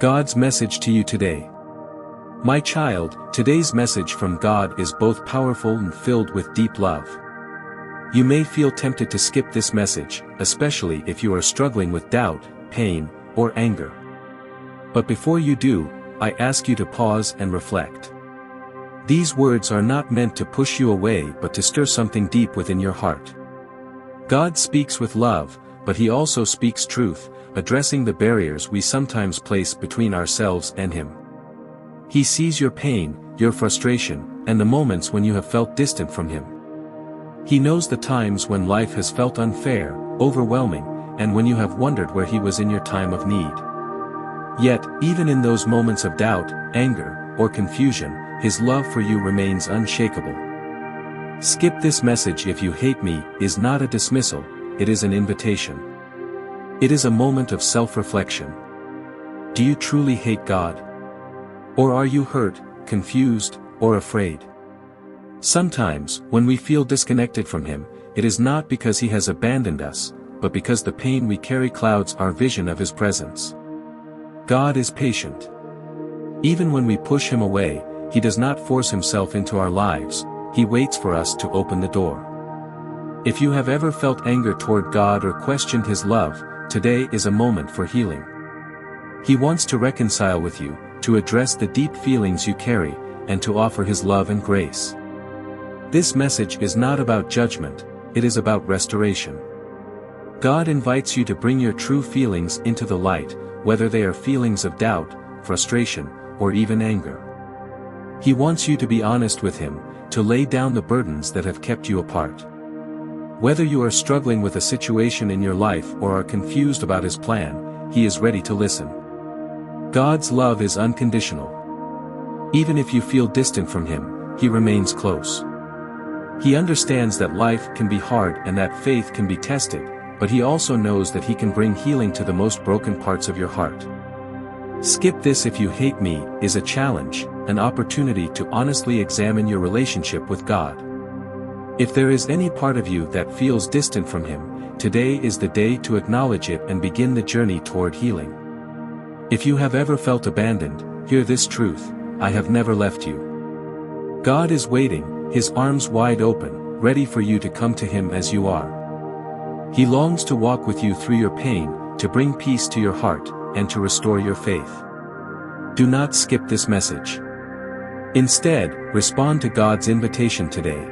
God's message to you today. My child, today's message from God is both powerful and filled with deep love. You may feel tempted to skip this message, especially if you are struggling with doubt, pain, or anger. But before you do, I ask you to pause and reflect. These words are not meant to push you away but to stir something deep within your heart. God speaks with love, but He also speaks truth, addressing the barriers we sometimes place between ourselves and Him. He sees your pain, your frustration, and the moments when you have felt distant from Him. He knows the times when life has felt unfair, overwhelming, and when you have wondered where He was in your time of need. Yet, even in those moments of doubt, anger, or confusion, His love for you remains unshakable. Skip this message if you hate me is not a dismissal, it is an invitation. It is a moment of self-reflection. Do you truly hate God? Or are you hurt, confused, or afraid? Sometimes, when we feel disconnected from Him, it is not because He has abandoned us, but because the pain we carry clouds our vision of His presence. God is patient. Even when we push Him away, He does not force Himself into our lives, He waits for us to open the door. If you have ever felt anger toward God or questioned His love, today is a moment for healing. He wants to reconcile with you, to address the deep feelings you carry, and to offer His love and grace. This message is not about judgment, it is about restoration. God invites you to bring your true feelings into the light, whether they are feelings of doubt, frustration, or even anger. He wants you to be honest with Him, to lay down the burdens that have kept you apart. Whether you are struggling with a situation in your life or are confused about His plan, He is ready to listen. God's love is unconditional. Even if you feel distant from Him, He remains close. He understands that life can be hard and that faith can be tested, but He also knows that He can bring healing to the most broken parts of your heart. Skip this if you hate me is a challenge, an opportunity to honestly examine your relationship with God. If there is any part of you that feels distant from Him, today is the day to acknowledge it and begin the journey toward healing. If you have ever felt abandoned, hear this truth: I have never left you. God is waiting, His arms wide open, ready for you to come to Him as you are. He longs to walk with you through your pain, to bring peace to your heart, and to restore your faith. Do not skip this message. Instead, respond to God's invitation today.